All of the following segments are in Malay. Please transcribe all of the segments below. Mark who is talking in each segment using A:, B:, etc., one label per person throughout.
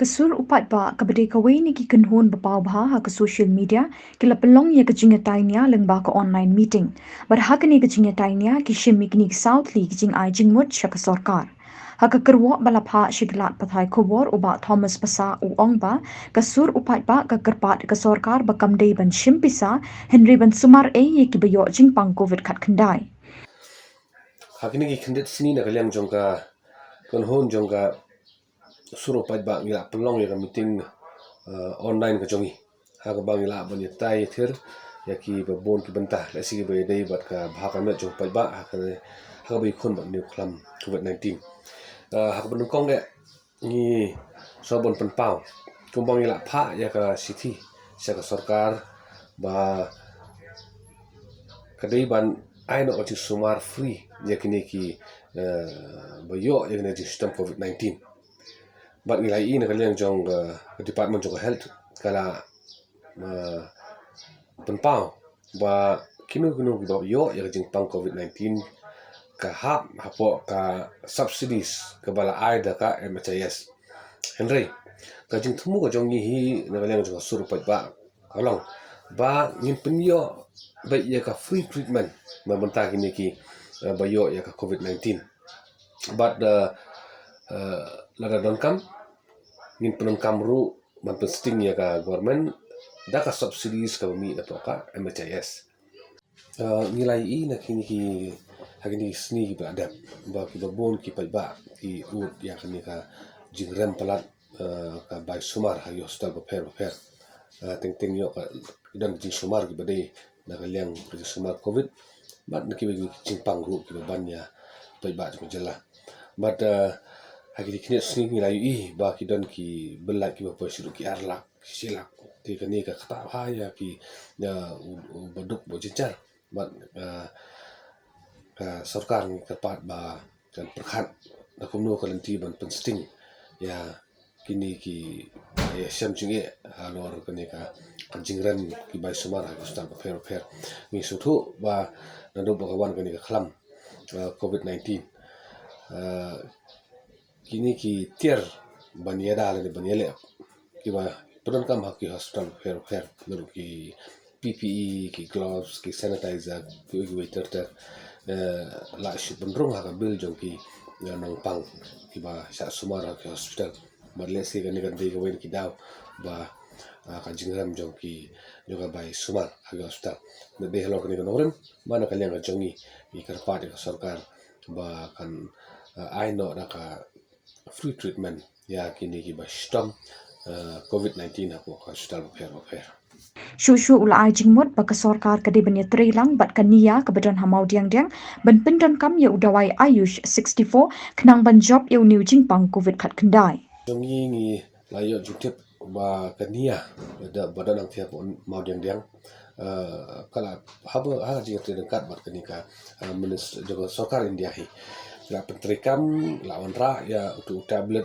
A: Ka Sur upat ba ka bade ka wei ni ki kenhun bapau bha ha ka social media ki la pelong ye ka jingatai nia lyngba ka online meeting. Bar ha ka ni ka jingatai nia ki shimi ki ni southly ki jing ai Jingmut sha ka Sorkar. Ha ka kerwo balap ha shiglat pathai kubor uba Thomas pasa u ong ba Ka Sur upat ba ka kerpat ka Sorkar ba kamdei ban shimpisa Henry ban sumar ye ki bayo jingpang covid khat kendai.
B: Hakini ki khendet sini na kaliang jongka konhon jongka suro Paidbah ngila pelong ya ka meeting online ka jongi ha ka bang ngila ban tai thir ya ki ba bon ki banta la si ba dei bat ka bha ka met jong Paidbah ha ba khon ba ni khlem covid-19 ha ka ban kong de ni so bon pen pau kumbang ngila pha ya ka sithi sa ka Sorkar ba kadai ban ai no jingsumar free ya kini ki bayo ya kini shitom covid-19 bat nilai ini kalian jong department jong health kala penpau ba kinu ba yo ya jing pang covid-19 ka hap hapo ka subsidies ka bala ai da ka NEIAH Henry ka jingthmu ka jong ni hi na kalian jong sur Paidbah kalong ba ngin penyo ba ya ka free treatment ma banta kini ki bayo ya ka covid-19 but lada don kam ngin penon kamru man sting ya ka government da ka subsidies ka mi na to ka NEIAH nilai I na kini ki hakini sni ki ba ba ki bon ki Paidbah ki ut ya kini ka jingrem palat ka bai sumar ha hospital ba pher ting yo ka dan jingsumar ki badai na kaliang jingsumar covid but na ki jingpang ru ki ban ya Paidbah ko jela but hakini kini sni nilai I ba ki dan ki belai ki ba siru ki arlak silak ti kani ka ktah ha ya ki baduk bo jinjar but ka Sorkar ni ka pat ba kan perkhat na kumno ka lenti ban pensting ya kini ki ya syam jingi halor kani ka jingrem ki bai sumar ha hospital ba pher mi suthu ba na do ba kawan kani ka khlem covid-19 kini ki tier baniada le baniele ki ba pedon kam ha ki hospital pher lalu ki PPE ki gloves ki sanitizer ki waiter la shi bendrong ha ka bil jong ki nang pang ki ba sa sumar ha ki hospital but let's say kan dei ka wen ki daw ba ka jingram jong ki juga bai sumar ha ki hospital na de halor kan noren mana kalian ka jongi ki karpat ka Sorkar ba kan ai no na ka free treatment ya kini ki ba shitom covid-19 ha ko hospital pher
A: Shushu ula ai Jingmut ba ka Sorkar ka de banya trei lang bat ka NEIAH ka badan hamau diang ban pendan kam ye udawai Ayush 64 kenang ban job ye new jingpang covid khat kendai.
B: jongi ni layo jutip ba kania da badan ang tiap mau diang kala haba ha ji dekat bat kanika minister juga Sorkar India hi la pentrikam lawan ra ya untuk tablet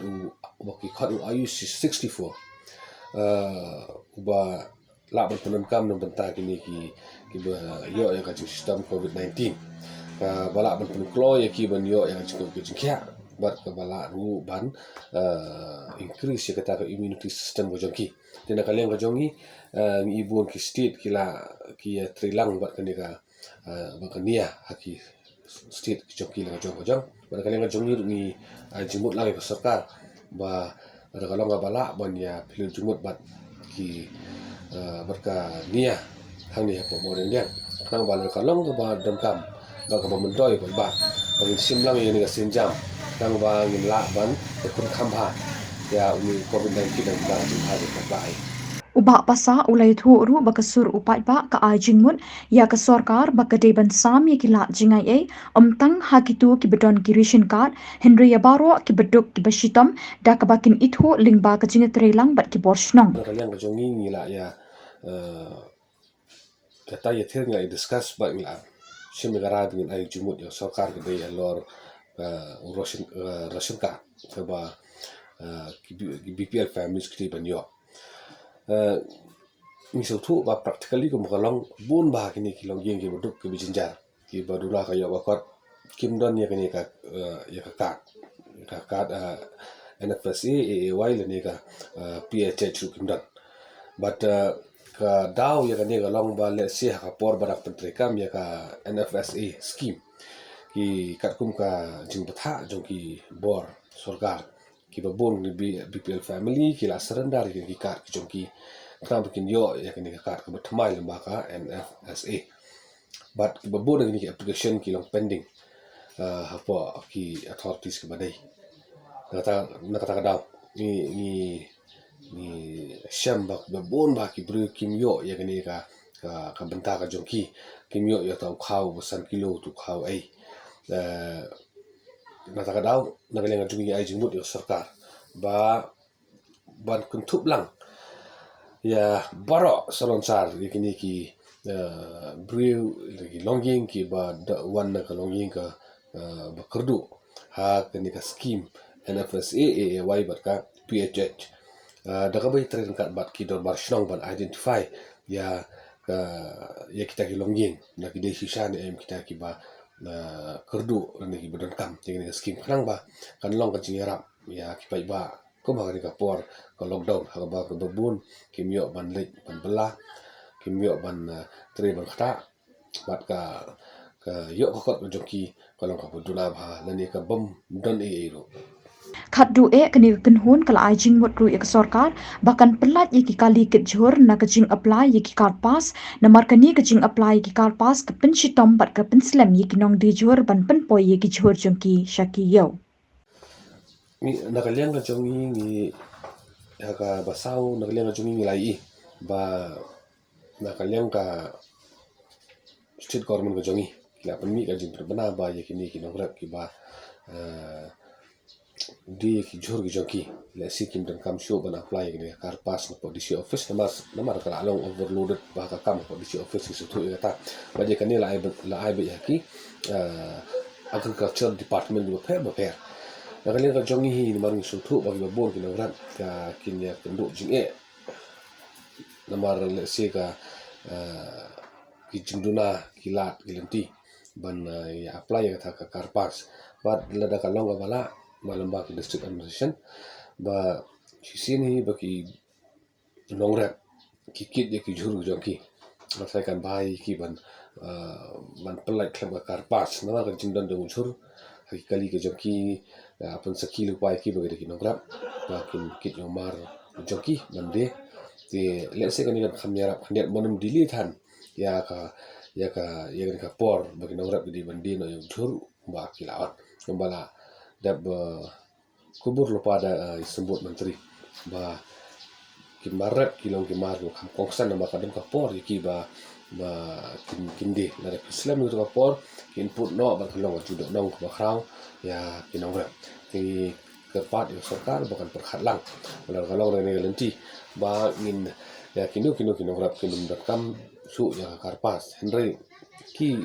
B: baki khot Ayush 64 ba la ban penon kam nan benta kini ki ba yo ya ka sistem covid-19 ka bala ban pen klo ya ki ban yo ya ki jingkya bat ka bala ru ban increase ya kata ka immunity system go jongki tena kalian go jongi ibon ki state kila ki trilang bat kani ka bakania haki state ki jongki la jong bat kalian go jongi ni Jingmut lang ka Sorkar ba ada kalau nggak bala ban ya Pyllait Jingmut bat ki berka NEIAH hang ni hapo mo den yang nang bala kalong ko ba dam kam ba ka mentoy ko ba bagi simlang ini ka sinjam nang ba ngin la ban ko kham ha ya umi covid-19 dan ba ha ka bai
A: Uba pasa ulai thu ru ba ka Sur upat ba ka ai Jingmut ya ka Sorkar ba ka de ban sam ye ki la jingai tang ha ki tu ki bedon ki ration card Henry ya baroh ki beduk ki bashitom da ka bakin ithu lyngba ka jinga trei lang bat ki borshnong.
B: kalian ka jongi ni la ya kata ya thir ngai discuss ba ngila shimigara bin ai Jingmut ya Sorkar ke dei halor ration card ke ba ki BPL families ki ban yo ni so thu ba practically ko makalong bun ba kini kilong yeng ki buduk ki bijinjar ki badula ka yo bakot kim don ya kini ka ya ka NFSA AAY le ni ka PHH ru kimdan but ka daw ya ka ni ka long ba le si ha ka por barak pentre kam ya ka NFSA scheme ki kat kum ka jing batha jong ki bor sorkar ki babon ni BPL family ki la surrender ki kat ki jong ki kram bikin yo ya ka ni ka kat ka batmai le ba ka NFSA but ki babon ni ki application ki long pending hapo ki authorities ke badai nakata daw ni shamba babon ba ki bru kim yo ya ni ka benta ka jongki kim yo ya tau khau basan kilo tu khau ai nakata daw nagalenga jungi ai jingmut yo sarkar ba ban kuntup lang ya baroh salonsar yakini ki brew lagi longing ki ba wan ka longing ka bakerdu ha kini ka scheme NFSA AAY bat ka PHH daga bai train kat bat ki dor bar shnong ban identify ya ya kita ki longing na ki desi shan em kita ki ba kerdu ni ki badan kam ni ka scheme khnang ba kan long ka jingiarap ya ki Paidbah ko ma ka por ka lockdown ha ba ka babun kim yo ban lek ban bela kim yo ban trei ban ktah bat ka yo ka kot jongki kalau ka buduna ba lani ka bom don ro
A: Khat du kini kenhun kala ai jingmut ru ek sorkar bahkan pelat ye ki kali ke jhur na ke jing apply ye ki card pass namar kani ke jing apply ye ki card pass ke pen shitom bat ke pen slem ye ki nong di jhur ban pen poi ye ki jhur jong ki shaki yo
B: ni nakaliang ka jongi ni ka basau nakaliang ka jongi ni lai ba nakaliang ka state government ka jongi la penmi ka jing bana ba ye kini ki nongrat ki ba di ki jhur ki jongi la sikim dan kam show ban apply ni kar pass na po DC office namar ka along overloaded ba ka kam po DC office ki sutu ta ba je kani la ai ba ki agriculture department ba pher nakaliang ka jongi hi ni maring sutu ba ki babon ki nongrat ka kinya kendo jing namar le se ka ki jingduna ki lat ki lenti ban ya apply ka ka karpas but lada ka longa bala malamba ki district administration ba sini ba ki longrap ki kit ye ki jhur jongki masai kan bai ki ban Pyllait khlem ka karpas na ka jingdan dong jhur ki kali ki jongki apun sakil upai ki ba ki longrap ba kit yomar jongki bande ti let's say kan khamyarap khandiat bonum dili than ya ka por bagi nongrap di bandi no yung jhur ba kilaot kumbala dab kubur lupa ada sembut menteri ba kimarat kilong kimar no kam kongsan nama kadam ka por ki ba kindi na Islam itu ka por input no ba kalong judok nong ba khrau ya kinongrap ti kepat yo sorkar bukan perkhatlang kalau rene lenti ba ngin ya kinu kinongrap kinum.com su ya karpas henry ki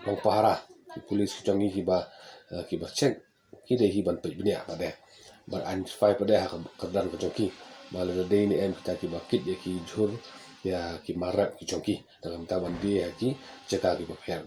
B: long pahara polis changi ki ba check ki de hi ban pe bnia ba de ba an fai pa de ha ka dan ko chonki ba le de ni em kita ki ba kit ye ki jhur ya ki marat ki chonki dalam taban dia ki jaka ki ba pher